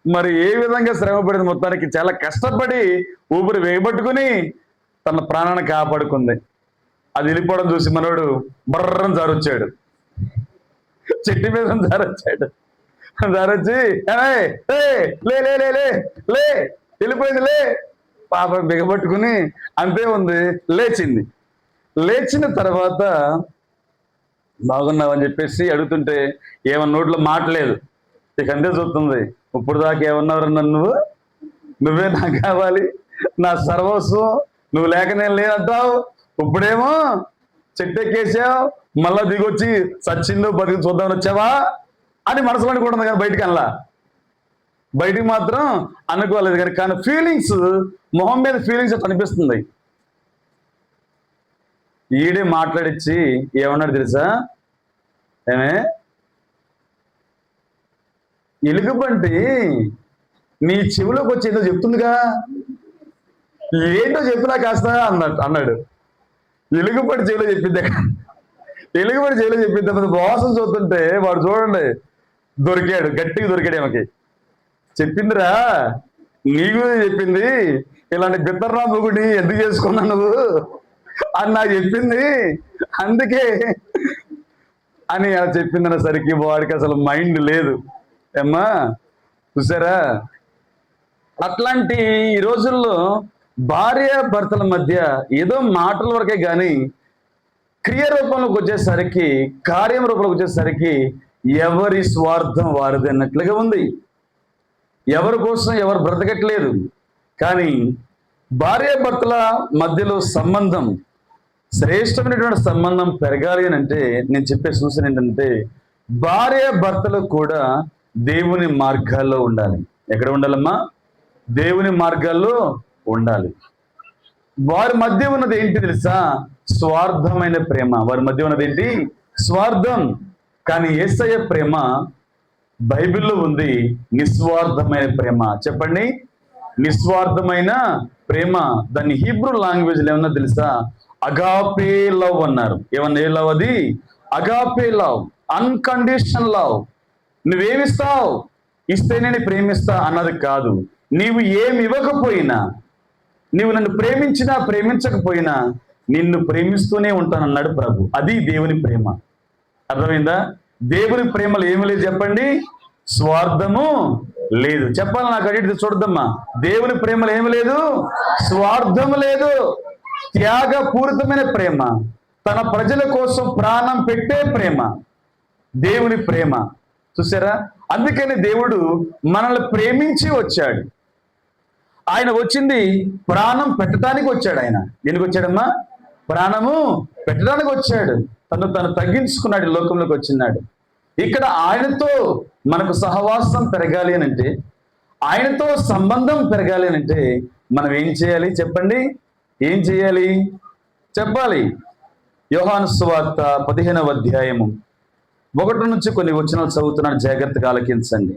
మరి ఏ విధంగా శ్రమ పడింది, మొత్తానికి చాలా కష్టపడి ఊపిరి వేయబట్టుకుని తన ప్రాణాన్ని కాపాడుకుంది. అది వెళ్ళిపోవడం చూసి మనోడు బర్రం జారొచ్చాడు, చెట్టు మీద జారొచ్చాడు. జారొచ్చి లే లే లే లే లే వెళ్ళిపోయింది లే, పాప బిగబట్టుకుని అంతే ఉంది, లేచింది. లేచిన తర్వాత బాగున్నావని చెప్పేసి అడుగుతుంటే ఏమన్నా నోట్లో మాట లేదు. ఇక అంతే చూస్తుంది, ఇప్పుడు దాకా ఏమన్నావు నన్ను, నువ్వే నాకు కావాలి, నా సర్వస్వం, నువ్వు లేక నేను లేనంటావు, ఇప్పుడేమో చెట్టెక్కేసావు, మళ్ళా దిగొచ్చి సచ్చిందో బతికి చూద్దామని వచ్చావా అని మనసులో అనుకుంటుంది. కానీ బయటికి అనలా, బయటికి మాత్రం అనుకోలేదు. కానీ ఫీలింగ్స్, మొహం మీద ఫీలింగ్స్ అనిపిస్తుంది. ఈడే మాట్లాడిచ్చి ఏమన్నాడు తెలుసా, ఏమే ఎలుగుబంటి నీ చెవిలోకి వచ్చి ఏదో చెప్తుందిగా, ఏంటో చెప్పినా కాస్త అన్నాడు. ఎలుగుబంటి చెవిలో చెప్పిద్దా, ఎలుగుబంటి చెవిలో చెప్పిద్దా. మోసం చూస్తుంటే వాడు చూడండి దొరికాడు, గట్టిగా దొరికాడు. ఏమకి చెప్పిందిరా, నీకు చెప్పింది, ఇలాంటి బిత్తర్రా మొగుడిని ఎందుకు చేసుకున్నా నువ్వు అని నాకు చెప్పింది, అందుకే అని అలా చెప్పిందనేసరికి వాడికి అసలు మైండ్ లేదు. ఏమ్మా చూసారా, అట్లాంటి ఈ రోజుల్లో భార్య భర్తల మధ్య ఏదో మాటల వరకే కానీ క్రియ రూపంలోకి వచ్చేసరికి, కార్యం రూపంలోకి వచ్చేసరికి ఎవరి స్వార్థం వారిది అన్నట్లుగా ఉంది. ఎవరి కోసం ఎవరు బ్రతకట్లేదు. కానీ భార్యాభర్తల మధ్యలో సంబంధం, శ్రేష్టమైనటువంటి సంబంధం పెరగాలి అని అంటే నేను చెప్పే సూచన ఏంటంటే, భార్యాభర్తలు కూడా దేవుని మార్గాల్లో ఉండాలి. ఎక్కడ ఉండాలమ్మా? దేవుని మార్గాల్లో ఉండాలి. వారి మధ్య ఉన్నది ఏంటి తెలుసా? స్వార్థమైన ప్రేమ. వారి మధ్య ఉన్నది ఏంటి? స్వార్థం. కానీ యేసయ్య ప్రేమ బైబిల్లో ఉంది, నిస్వార్థమైన ప్రేమ. చెప్పండి, నిస్వార్థమైన ప్రేమ. దాన్ని హీబ్రూ లాంగ్వేజ్లో ఏమన్నా తెలుసా? అగాపే లవ్ అన్నారు. ఏమన్నా ఏ లవ్ అది? Agape love, unconditional love. నువ్వేమిస్తావు, ఇస్తే నేను ప్రేమిస్తా అన్నది కాదు. నీవు ఏమి ఇవ్వకపోయినా, నీవు నన్ను ప్రేమించినా ప్రేమించకపోయినా నిన్ను ప్రేమిస్తూనే ఉంటానన్నాడు ప్రభు. అది దేవుని ప్రేమ. అర్థమైందా? దేవుని ప్రేమలో ఏమి లేదు చెప్పండి? స్వార్థము లేదు. చెప్పాలి, నాకు అడిగితే చూడద్దమ్మా. దేవుని ప్రేమలో ఏమి లేదు? స్వార్థము లేదు. త్యాగపూరితమైన ప్రేమ, తన ప్రజల కోసం ప్రాణం పెట్టే ప్రేమ దేవుని ప్రేమ. చూసారా? అందుకని దేవుడు మనల్ని ప్రేమించి వచ్చాడు. ఆయన వచ్చింది ప్రాణం పెట్టడానికి వచ్చాడు. ఆయన ఎందుకు వచ్చాడమ్మా? ప్రాణము పెట్టడానికి వచ్చాడు. తను తగ్గించుకున్నాడు, లోకంలోకి వచ్చినాడు. ఇక్కడ ఆయనతో మనకు సహవాసం పెరగాలి అని అంటే, ఆయనతో సంబంధం పెరగాలి అని అంటే మనం ఏం చేయాలి చెప్పండి? ఏం చేయాలి చెప్పాలి. యోహాను సువార్త 15వ అధ్యాయము 1 నుంచి కొన్ని వచనాలు చదువుతున్నాను, జాగ్రత్తగా ఆలకించండి.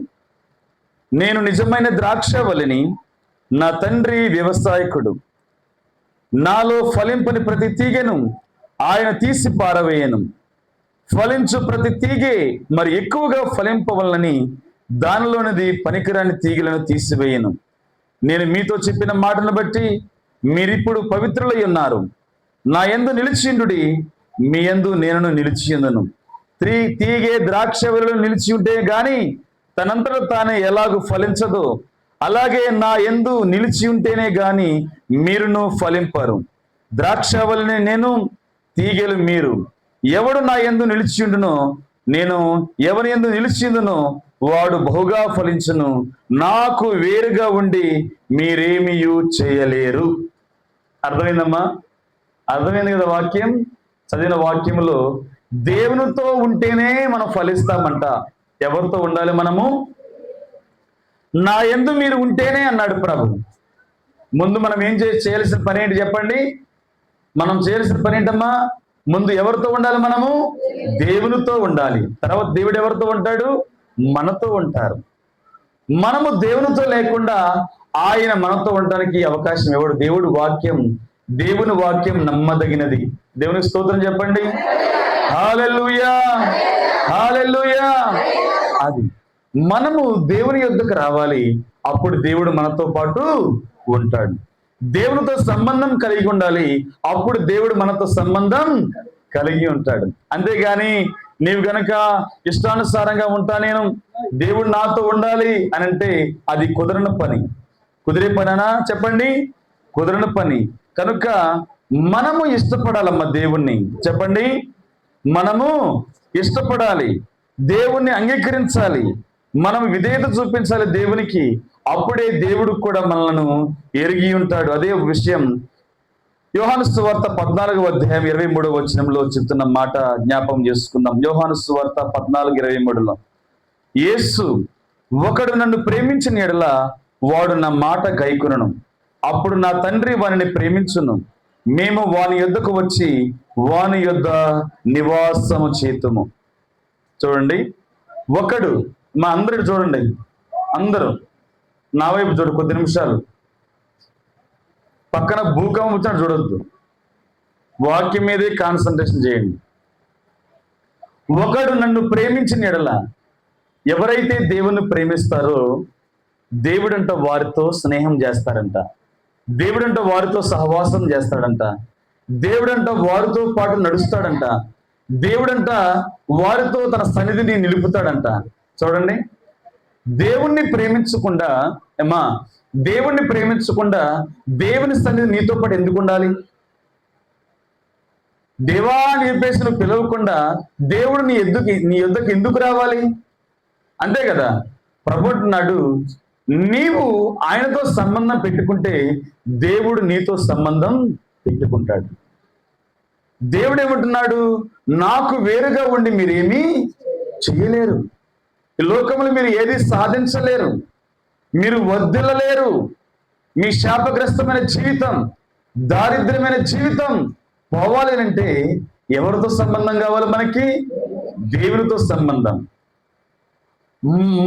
నేను నిజమైన ద్రాక్షవల్లిని, నా తండ్రి వ్యవసాయకుడు. నాలో ఫలింపని ప్రతి తీగెను ఆయన తీసి పారవేయను. ఫలించు ప్రతి తీగే మరి ఎక్కువగా ఫలింపవలనని దానిలోనిది పనికిరాని తీగలను తీసివేయను. నేను మీతో చెప్పిన మాటను బట్టి మీరిప్పుడు పవిత్రులై ఉన్నారు. నా యందు నిలిచిండుడి, మీ యందు నేను నిలిచియుందును. తీగే ద్రాక్షవల్లిలో నిలిచి ఉంటే గాని తనంతట తానే ఎలాగూ ఫలించదో, అలాగే నా యందు నిలిచి ఉంటేనే గాని మీరును ఫలింపరు. ద్రాక్షవల్లిని నేను, తీగలు మీరు. ఎవడు నా యందు నిలిచియుండునో, నేను ఎవరి యందు నిలిచియుందునో వాడు బహుగా ఫలించును. నాకు వేరుగా ఉండి మీరేమీయూ చేయలేరు. అర్థమైందమ్మా? అర్థమైంది కదా వాక్యం? చదివిన వాక్యంలో దేవునితో ఉంటేనే మనం ఫలిస్తామంట. ఎవరితో ఉండాలి మనము? నా యందు మీరు ఉంటేనే అన్నాడు ప్రభు. ముందు మనం ఏం చేయాల్సిన పని ఏంటి చెప్పండి? మనం చేయాల్సిన పని ఏంటమ్మా? ముందు ఎవరితో ఉండాలి మనము? దేవునితో ఉండాలి. తర్వాత దేవుడు ఎవరితో ఉంటాడు? మనతో ఉంటారు. మనము దేవునితో లేకుండా ఆయన మనతో ఉండడానికి అవకాశం ఎవడు? దేవుని వాక్యం నమ్మదగినది. దేవునికి స్తోత్రం చెప్పండి. హల్లెలూయా, హల్లెలూయా. అది మనము దేవుని యొద్దకు రావాలి. అప్పుడు దేవుడు మనతో పాటు ఉంటాడు. దేవునితో సంబంధం కలిగి ఉండాలి. అప్పుడు దేవుడు మనతో సంబంధం కలిగి ఉంటాడు. అంతేగాని నీవు గనక ఇష్టానుసారంగా ఉంటా, నేను దేవుడు నాతో ఉండాలి అని అంటే అది కుదరని పని. కుదిరే పనేనా చెప్పండి? కుదరని పని. కనుక మనము ఇష్టపడాలమ్మా దేవుణ్ణి. చెప్పండి, మనము ఇష్టపడాలి, దేవుణ్ణి అంగీకరించాలి, మనం విధేయత చూపించాలి దేవునికి. అప్పుడే దేవుడు కూడా మనలను ఎరిగి ఉంటాడు. అదే విషయం యోహాను సువార్త 14వ అధ్యాయం 23వ వచనంలో చెప్తున్న మాట జ్ఞాపకం చేసుకుందాం. యోహాను సువార్త 14:23లో, యేసు, ఒకడు నన్ను ప్రేమించిన ఎడల వాడు నా మాట గైకొనును, అప్పుడు నా తండ్రి వానిని ప్రేమించును, మేము వాని యొద్దకు వచ్చి వాని యొద్ద నివాసము చేతుము. చూడండి, ఒకడు, మా అందరు చూడండి, అందరూ నా వైపు చూడు, కొద్ది నిమిషాలు. పక్కన భూకంపం వచ్చినట్టు చూడొద్దు, వాక్యం మీదే కాన్సన్ట్రేషన్ చేయండి. ఒకడు నన్ను ప్రేమించిన ఎడల, ఎవరైతే దేవుణ్ణి ప్రేమిస్తారో దేవుడంట వారితో స్నేహం చేస్తారంట, దేవుడంట వారితో సహవాసం చేస్తాడంట, దేవుడంట వారితో పాటు నడుస్తాడంట, దేవుడంట వారితో తన సన్నిధిని నిలుపుతాడంట. చూడండి, దేవుణ్ణి ప్రేమించకుండా దేవుణ్ణి ప్రేమించకుండా దేవుని సన్నిధి నీతో పాటు ఎందుకు ఉండాలి? దేవా అని చెప్పేసి నువ్వు పిలవకుండా దేవుడు నీ యొద్దకు ఎందుకు రావాలి? అంతే కదా. ప్రభు అంటున్నాడు, నీవు ఆయనతో సంబంధం పెట్టుకుంటే దేవుడు నీతో సంబంధం పెట్టుకుంటాడు. దేవుడు ఏమంటున్నాడు? నాకు వేరుగా ఉండి మీరేమీ చేయలేరు, ఈ లోకంలో మీరు ఏది సాధించలేరు, మీరు వర్ధిల్లలేరు. మీ శాపగ్రస్తమైన జీవితం, దారిద్ర్యమైన జీవితం పోవాలి అంటే ఎవరితో సంబంధం కావాలి మనకి? దేవునితో సంబంధం.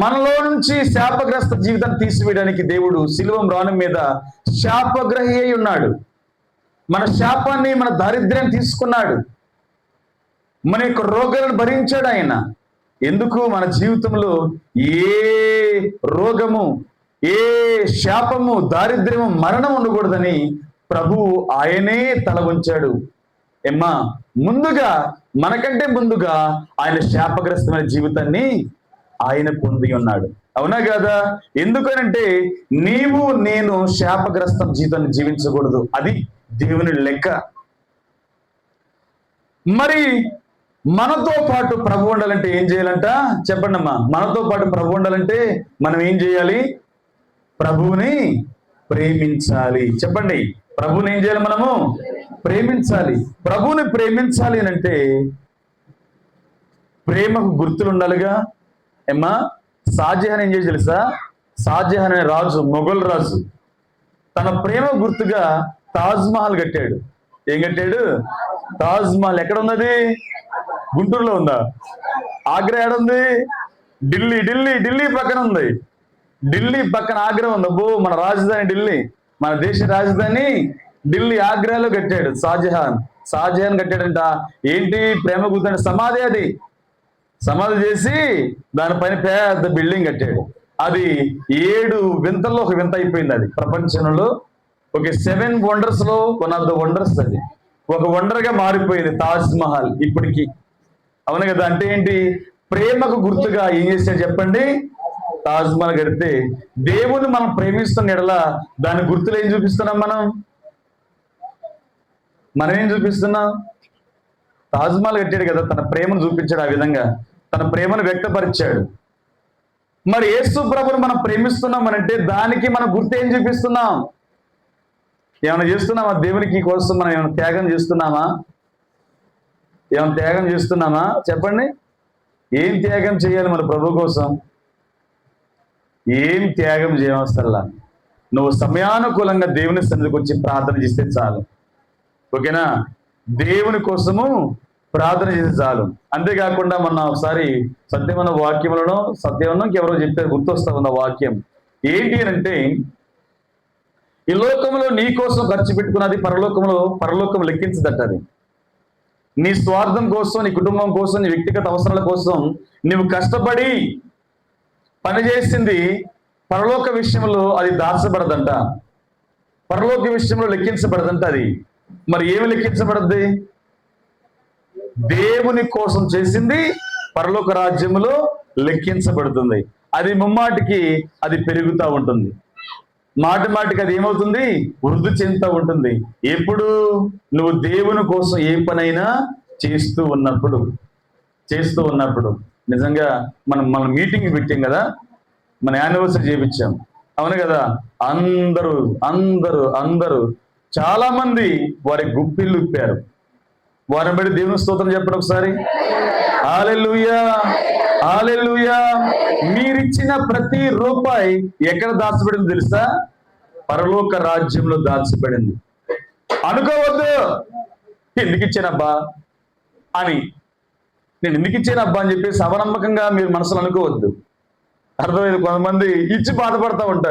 మనలో నుంచి శాపగ్రస్త జీవితాన్ని తీసివేయడానికి దేవుడు శిలువ మ్రాణం మీద శాపగ్రహి అయి ఉన్నాడు. మన శాపాన్ని, మన దారిద్ర్యాన్ని తీసుకున్నాడు, మన యొక్క రోగాలను భరించాడు ఆయన. ఎందుకు? మన జీవితంలో ఏ రోగము, ఏ శాపము, దారిద్ర్యము, మరణం ఉండకూడదని ప్రభువు ఆయనే తల వంచాడు. ముందుగా, మనకంటే ముందుగా ఆయన శాపగ్రస్తమైన జీవితాన్ని ఆయన పొంది ఉన్నాడు. అవునా కదా? ఎందుకనంటే నీవు నేను శాపగ్రస్తం జీవితాన్ని జీవించకూడదు, అది దేవుని లెక్క. మరి మనతో పాటు ప్రభు ఉండాలంటే ఏం చేయాలంట? చెప్పండి అమ్మా. మనతో పాటు ప్రభు ఉండాలంటే మనం ఏం చేయాలి? ప్రభువుని ప్రేమించాలి. చెప్పండి, ప్రభువుని ఏం చేయాలి? మనము ప్రేమించాలి. ప్రభువుని ప్రేమించాలి అని అంటే ప్రేమకు గుర్తులు ఉండాలిగా. షాజహాన్ ఏం చేసి తెలుసా? షాజహాన్ అనే రాజు, మొఘల్ రాజు, తన ప్రేమ గుర్తుగా తాజ్ మహల్ కట్టాడు. ఏం కట్టాడు? తాజ్ మహల్. ఎక్కడ ఉన్నది? గుంటూరులో ఉందా? ఆగ్రా ఏడుంది? ఢిల్లీ. ఢిల్లీ పక్కన ఉంది. ఢిల్లీ పక్కన ఆగ్రా ఉంది. అబ్బో, మన రాజధాని ఢిల్లీ, మన దేశ రాజధాని ఢిల్లీ. ఆగ్రాలో కట్టాడు షాజహాన్ కట్టాడంట. ఏంటి ప్రేమ గుర్తు? సమాధి. అది సమాధి చేసి దానిపైన పెద్ద బిల్డింగ్ కట్టాడు. అది 7 వింతల్లో ఒక వింత అయిపోయింది. అది ప్రపంచంలో ఒక 7 వండర్స్ లో వన్ ఆఫ్ ద వండర్స్. అది ఒక వండర్ గా మారిపోయింది తాజ్ మహల్ ఇప్పటికీ. అవును కదా? అంటే ఏంటి? ప్రేమకు గుర్తుగా ఏం చేశాడు చెప్పండి? తాజ్ మహల్ కడితే దేవుని మనం ప్రేమిస్తున్న ఎడల దాని గుర్తులు ఏం చూపిస్తున్నాం? మనం ఏం చూపిస్తున్నాం? తాజ్ మహల్ కట్టాడు కదా, తన ప్రేమను చూపించాడు. ఆ విధంగా తన ప్రేమను వ్యక్తపరిచాడు. మరి యేసు ప్రభువును మనం ప్రేమిస్తున్నాం అనంటే దానికి మనం గుర్తు ఏం చూపిస్తున్నాం? ఏమైనా చేస్తున్నామా? దేవునికి కోసం మనం ఏమైనా త్యాగం చేస్తున్నామా? చెప్పండి. ఏం త్యాగం చేయాలి మన ప్రభు కోసం? ఏం త్యాగం చేయవసరలా. నువ్వు సమయానుకూలంగా దేవుని సన్నిధికి వచ్చి ప్రార్థన చేస్తే చాలు. ఓకేనా? దేవుని కోసము ప్రార్థన చేస్తే చాలు. అంతేకాకుండా మొన్న ఒకసారి సత్యమైన వాక్యములను ఎవరో చెప్పారు, గుర్తొస్తా ఉన్న వాక్యం ఏంటి అని అంటే, ఈ లోకంలో నీ కోసం ఖర్చు పెట్టుకున్నది పరలోకం లెక్కించదట. అది నీ స్వార్థం కోసం, నీ కుటుంబం కోసం, నీ వ్యక్తిగత అవసరాల కోసం నువ్వు కష్టపడి పని చేసింది పరలోక విషయంలో అది దాచబడదంట, పరలోక విషయంలో లెక్కించబడదంట. అది మరి ఏమి లెక్కించబడద్ది? దేవుని కోసం చేసింది పరలోక రాజ్యములో లెక్కించబడుతుంది. అది ముమ్మాటికి అది పెరుగుతూ ఉంటుంది, మాటి మాటికి అది ఏమవుతుంది? వృద్ధి చెందుతూ ఉంటుంది. ఎప్పుడు? నువ్వు దేవుని కోసం ఏ పనైనా చేస్తూ ఉన్నప్పుడు. నిజంగా మన మీటింగ్ పెట్టాం కదా, మన యానివర్సరీ చేయించాం, అవును కదా. అందరూ అందరూ అందరూ చాలా మంది వారి గుప్పిళ్ళు ఇప్పారు. వారిని బట్టి దేవుని స్తోత్రం చెప్పండి ఒకసారి. హల్లెలూయా, హల్లెలూయా. మీరిచ్చిన ప్రతి రూపాయి ఎక్కడ దాచబడింది తెలుసా? పరలోక రాజ్యంలో దాచబడింది. అనుకోవద్దు ఎందుకు ఇచ్చానబ్బా అని, నేను ఎందుకు ఇచ్చానబ్బా అని చెప్పేసి అవనమ్మకంగా మీరు మనసులో అనుకోవద్దు. అర్థమైంది? కొంతమంది ఇచ్చి బాధపడతా ఉంటారు.